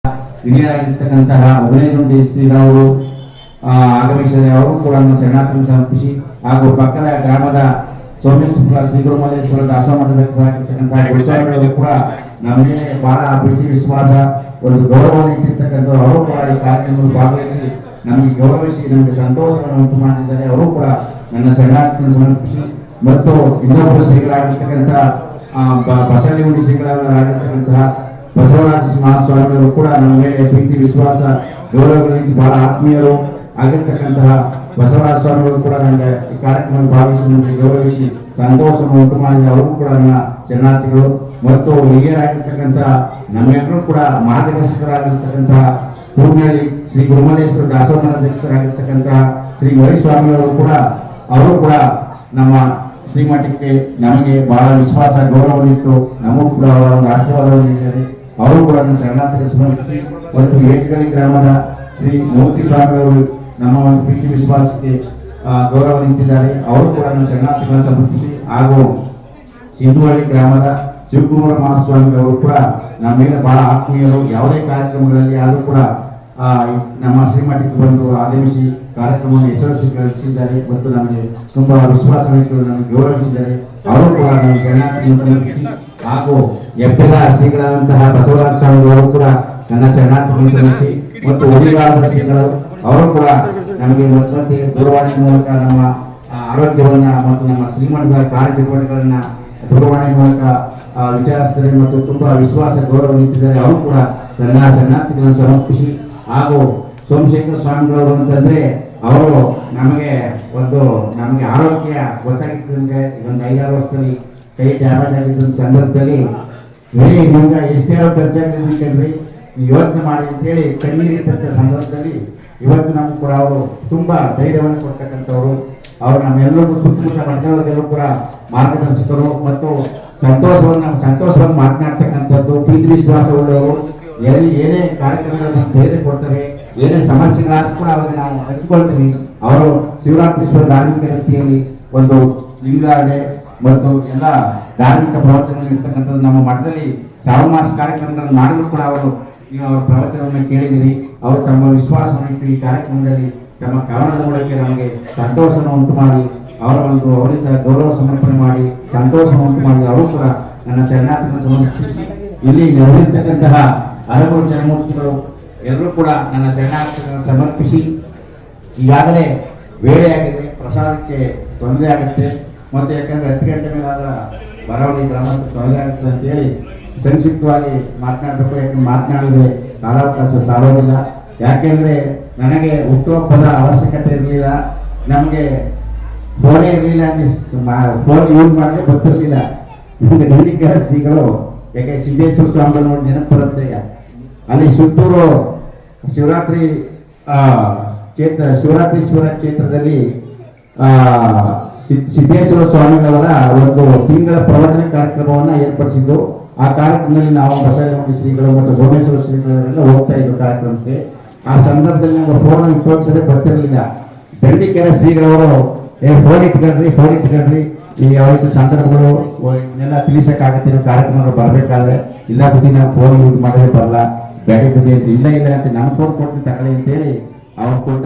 ಹಿರಿಯರಾಗಿರ್ತಕ್ಕಂತಹ ಉದಯನುಂಡಿ ಶ್ರೀರಾವರು ಆಗಮಿಸಿದರೆ ಅವರು ಕೂಡ ಶರಣಾರ್ಥಿ ಸಮರ್ಪಿಸಿ ಹಾಗೂ ಪಕ್ಕದ ಗ್ರಾಮದ ಸೋಮೇಶ್ವರ ಶ್ರೀ ಗುರುಮಲ್ಲೇಶ್ವರ ದಾಸಮಠದಲ್ಲಿರ್ತಕ್ಕಂತಹ ಗುರುಸ್ವಾಮಿಗಳು ಕೂಡ ನಮಗೆ ಬಹಳ ಪ್ರೀತಿ ವಿಶ್ವಾಸ ಒಂದು ಗೌರವವನ್ನು ಇಟ್ಟಿರ್ತಕ್ಕಂಥ ಅವರು ಕೂಡ ಈ ಕಾರ್ಯಕ್ರಮದಲ್ಲಿ ಭಾಗವಹಿಸಿ ನಮಗೆ ಗೌರವಿಸಿ ನಮಗೆ ಸಂತೋಷವನ್ನು ಉಂಟು ಮಾಡಿದ್ದಾರೆ. ಅವರು ಕೂಡ ನನ್ನ ಶರಣಾರ್ಥಿಯನ್ನು ಸಮರ್ಪಿಸಿ ಮತ್ತು ಇನ್ನೊಬ್ಬರು ಶ್ರೀಗಳಾಗಿರ್ತಕ್ಕಂಥ ಬಸವಲಿಂಗ ಶ್ರೀಗಳಾಗಿರ್ತಕ್ಕಂತಹ ಬಸವರಾಜ ಮಹಾಸ್ವಾಮಿಗಳು ಕೂಡ ನಮ್ಮ ಮೇಲೆ ಪ್ರೀತಿ ವಿಶ್ವಾಸ ಗೌರವಗಳಿಂದ ಬಹಳ ಆತ್ಮೀಯರು ಆಗಿರ್ತಕ್ಕಂತಹ ಬಸವರಾಜ ಸ್ವಾಮಿಗಳು ಕೂಡ ನನಗೆ ಈ ಕಾರ್ಯಕ್ರಮದಲ್ಲಿ ಭಾಗವಹಿಸಿ ನಮಗೆ ಗೌರವಿಸಿ ಸಂತೋಷವನ್ನು ಉಂಟು ಮಾಡಿದ ಅವರು ಕೂಡ ನನ್ನ ಶರಣಾರ್ಥಿಗಳು ಮತ್ತು ಹಿರಿಯರಾಗಿರ್ತಕ್ಕಂತಹ ನಮ್ಮೆಲ್ಲರೂ ಕೂಡ ಮಾರ್ಗದರ್ಶಕರಾಗಿರ್ತಕ್ಕಂತಹ ಕೂರ್ನಳ್ಳಿ ಶ್ರೀ ಗುರುಮಲ್ಲೇಶ್ವರ ದಾಸೋಮಠಾಧ್ಯಕ್ಷರಾಗಿರ್ತಕ್ಕಂತಹ ಶ್ರೀ ವೈಸ್ವಾಮಿಗಳು ಕೂಡ ಅವರು ಕೂಡ ನಮ್ಮ ಶ್ರೀಮಠಕ್ಕೆ ನಮಗೆ ಬಹಳ ವಿಶ್ವಾಸ ಗೌರವವಿತ್ತು. ನಮಗೂ ಕೂಡ ಅವರ ಒಂದು ಆಶೀರ್ವಾದವನ್ನು ನೀಡಿದ್ದಾರೆ. ಅವರು ಕೂಡ ನನ್ನ ಶರಣಾರ್ಥಿಗೆ ಸಮರ್ಪಿಸಿ ಮತ್ತು ಏಕಗಳಿ ಗ್ರಾಮದ ಶ್ರೀ ಮೂರ್ತಿ ಸ್ವಾಮಿಗಳು ನಮ್ಮ ಒಂದು ಪ್ರೀತಿ ವಿಶ್ವಾಸಕ್ಕೆ ಗೌರವ ನಿಂತಿದ್ದಾರೆ. ಅವರು ಕೂಡ ನನ್ನ ಶರಣಾರ್ಥಿಗಳನ್ನು ಸಮರ್ಪಿಸಿ ಹಾಗೂ ಸಿಂಧುವಳ್ಳಿ ಗ್ರಾಮದ ಶಿವಕುಮಾರ ಮಹಾಸ್ವಾಮಿಗಳು ಕೂಡ ನಮ್ಮ ಮೇಲೆ ಬಹಳ ಆತ್ಮೀಯರು. ಯಾವುದೇ ಕಾರ್ಯಕ್ರಮಗಳಲ್ಲಿ ಆದರೂ ಕೂಡ ನಮ್ಮ ಶ್ರೀಮಠಕ್ಕೆ ಬಂದು ಆಗಮಿಸಿ ಕಾರ್ಯಕ್ರಮವನ್ನು ಯಶಸ್ವಿಗೊಳಿಸಿದ್ದಾರೆ ಮತ್ತು ನಮಗೆ ತುಂಬಾ ವಿಶ್ವಾಸವಿಟ್ಟು ನಮಗೆ ಗೌರವಿಸಿದ್ದಾರೆ. ಅವರು ಕೂಡ ನಮ್ಮ ಶರಣಾರ್ಥಿಗಳನ್ನು ಸಮರ್ಪಿಸಿ ಹಾಗೂ ಎಪ್ಪೆದ ಶ್ರೀಗಳಾದಂತಹ ಬಸವರಾಜ ಸ್ವಾಮಿಗಳು ಕೂಡ ನನ್ನ ಶರಣಾರ್ಥಿಗಳನ್ನು ಸಮರ್ಪಿಸಿ ಮತ್ತು ಉಳಿಗಾಲದ ಶ್ರೀಗಳು ಅವರು ಕೂಡ ನಮಗೆ ಮತ್ತೆ ದೂರವಾಣಿ ಮೂಲಕ ನಮ್ಮ ಆರೋಗ್ಯವನ್ನ ಮತ್ತು ನಮ್ಮ ಶ್ರೀಮಠದ ಕಾರ್ಯಚಟುವಟಿಕೆಗಳನ್ನ ದೂರವಾಣಿ ಮೂಲಕ ವಿಚಾರಿಸಿದರೆ ಮತ್ತು ತುಂಬಾ ವಿಶ್ವಾಸ ಗೌರವ ನಿಂತಿದ್ದಾರೆ. ಅವರು ಕೂಡ ನನ್ನ ಶರಣಾರ್ಥಿಗಳನ್ನು ಸಮರ್ಪಿಸಿ ಹಾಗೂ ಸೋಮಶೇಖರ ಸ್ವಾಮಿಗಳು ಅಂತಂದ್ರೆ ಅವರು ನಮಗೆ ಆರೋಗ್ಯ ಗೊತ್ತಾಗಿದ್ದಂಗೆ ಒಂದು 5-6 ವರ್ಷದಲ್ಲಿ ಕೈ ಡ್ಯಾಮೇಜ್ ಆಗಿದ್ದ ಸಂದರ್ಭದಲ್ಲಿ ನಿಮ್ಗೆ ಎಷ್ಟೇನೋ ಖರ್ಚಾಗಿರ್ಬೇಕಂದ್ರೆ ಯೋಚನೆ ಮಾಡಿ ಅಂತೇಳಿ ಕಣ್ಣೀರಿದ್ದಂಥ ಸಂದರ್ಭದಲ್ಲಿ ಇವತ್ತು ನಮ್ಗೆ ಕೂಡ ಅವರು ತುಂಬಾ ಧೈರ್ಯವನ್ನು ಕೊಡ್ತಕ್ಕಂಥವ್ರು. ಅವರು ನಮ್ಮೆಲ್ಲರಿಗೂ ಸುತ್ತಮುತ್ತ ಮಠದವರಿಗೆಲ್ಲರೂ ಕೂಡ ಮಾರ್ಗದರ್ಶಕರು ಮತ್ತು ಸಂತೋಷವನ್ನು ಮಾತನಾಡ್ತಕ್ಕಂಥದ್ದು ಪ್ರೀತಿ ವಿಶ್ವಾಸವುಳ್ಳವರು. ಏನೇ ಕಾರ್ಯಕ್ರಮಗಳನ್ನು ಧೈರ್ಯ ಕೊಡ್ತಾರೆ, ಏನೇ ಸಮಸ್ಯೆಗಳಾದ್ರೂ ಕೂಡ ಅವ್ರಿಗೆ ನಾವು ಹಂಚಿಕೊಳ್ತೀವಿ. ಅವರು ಶಿವರಾತ್ರೀಶ್ವರ ಧಾರ್ಮಿಕ ರೀತಿಯಲ್ಲಿ ಒಂದು ಲಿಂಗಾಡೆ ಮತ್ತು ಎಲ್ಲ ಧಾರ್ಮಿಕ ಪ್ರವಚನ ಇರ್ತಕ್ಕಂಥದ್ದು ನಮ್ಮ ಮಠದಲ್ಲಿ ಶ್ರಾವಣ ಮಾಸ ಕಾರ್ಯಕ್ರಮಗಳನ್ನು ಮಾಡಿದ್ರು ಕೂಡ ನೀವು ಅವರ ಪ್ರವಚನವನ್ನು ಕೇಳಿದಿರಿ. ಅವರು ತಮ್ಮ ವಿಶ್ವಾಸವನ್ನು ಇಟ್ಟು ಈ ಕಾರ್ಯಕ್ರಮದಲ್ಲಿ ತಮ್ಮ ಕಾರಣದ ಮೂಲಕ ನಮಗೆ ಸಂತೋಷವನ್ನು ಉಂಟು ಮಾಡಿ ಅವರಿಂದ ಗೌರವ ಸಮರ್ಪಣೆ ಮಾಡಿ ಸಂತೋಷವನ್ನು ಉಂಟು ಮಾಡಿ ಅವರು ಕೂಡ ನನ್ನ ಶರಣಾರ್ಥಿಗಳನ್ನು ಸಮರ್ಪಿಸಿ ಇಲ್ಲಿ ನೆರವೇರ್ತಕ್ಕಂತಹ ಹಲವು ಜನಮೂರ್ತಿಗಳು ಎಲ್ಲರೂ ಕೂಡ ನನ್ನ ಶರಣಾರ್ಥಿಗಳನ್ನು ಸಮರ್ಪಿಸಿ ಈಗಾಗಲೇ ವೇಳೆಯಾಗಿದೆ, ಪ್ರಸಾದಕ್ಕೆ ತೊಂದರೆ ಆಗುತ್ತೆ ಮತ್ತು ಯಾಕಂದ್ರೆ 10 ಗಂಟೆ ಮೇಲೆ ಆದ್ರೆ ಬರವಣಿಗೆ ಗ್ರಾಮಕ್ಕೆ ತೊಂದರೆ ಆಗುತ್ತೆ ಅಂತೇಳಿ ಸಂಕ್ಷಿಪ್ತವಾಗಿ ಮಾತನಾಡಬೇಕು. ಯಾಕಂದ್ರೆ ಮಾತನಾಡಿದ್ರೆ ಕಾಲಾವಕಾಶ ಸಾರೋದಿಲ್ಲ. ಯಾಕೆಂದ್ರೆ ನನಗೆ ಹುಟ್ಟುಹಬ್ಬದ ಅವಶ್ಯಕತೆ ಇರಲಿಲ್ಲ, ನಮಗೆ ಫೋನೇ ಇರಲಿಲ್ಲ, ಫೋನ್ ಯೂಸ್ ಮಾಡದೆ ಗೊತ್ತಿರಲಿಲ್ಲ. ನಿಮಗೆ ದಂಡಿಕರ ಶ್ರೀಗಳು ಯಾಕೆ ಸಿದ್ದೇಶ್ವರ ಸ್ವಾಮಿಗಳು ನೋಡಿ ನೆನಪು ಬರುತ್ತೆ. ಅಲ್ಲಿ ಸುತ್ತೂರು ಶಿವರಾತ್ರೀಶ್ವರ ಕ್ಷೇತ್ರದಲ್ಲಿ ಸಿದ್ದೇಶ್ವರ ಸ್ವಾಮಿಗಳವರ ಒಂದು ತಿಂಗಳ ಪ್ರವಚನ ಕಾರ್ಯಕ್ರಮವನ್ನ ಏರ್ಪಡಿಸಿದ್ದು. ಆ ಕಾರ್ಯಕ್ರಮದಲ್ಲಿ ನಾವು ಬಸವಲಿಂಗ ಶ್ರೀಗಳು ಮತ್ತು ಸೋಮೇಶ್ವರ ಶ್ರೀಗಳೆಲ್ಲ ಹೋಗ್ತಾ ಇದ್ದ ಕಾರ್ಯಕ್ರಮಕ್ಕೆ. ಆ ಸಂದರ್ಭದಲ್ಲಿ ನಮಗೆ ಫೋನ್ ಉಪಯೋಗಿಸದೆ ಗೊತ್ತಿರಲಿಲ್ಲ. ದಂಡಿಕೆರೆ ಶ್ರೀಗಳವರು ಫೋನ್ ಇಟ್ಕೊಳ್ರಿ ಈ ಯಾವ ಸಂದರ್ಭಗಳು ಇದನ್ನೆಲ್ಲ ತಿಳಿಸಕ್ಕಾಗತ್ತೆ, ಕಾರ್ಯಕ್ರಮಗಳು ಬರಬೇಕಾದ್ರೆ ಇಲ್ಲ ಬುದ್ಧಿ ನಾವು ಫೋನ್ ಯೂಸ್ ಮಾಡೋದೇ ಬರಲ್ಲ, ಬ್ಯಾಟಿ ಬುದ್ಧಿ ಅಂತ ಇಲ್ಲ ಅಂತ ನಾನು ಫೋನ್ ಕೊಡ್ತೀನಿ ತಗೊಳ್ಳಿ ಅಂತೇಳಿ ಅವ್ರು ಕೊಟ್ಟ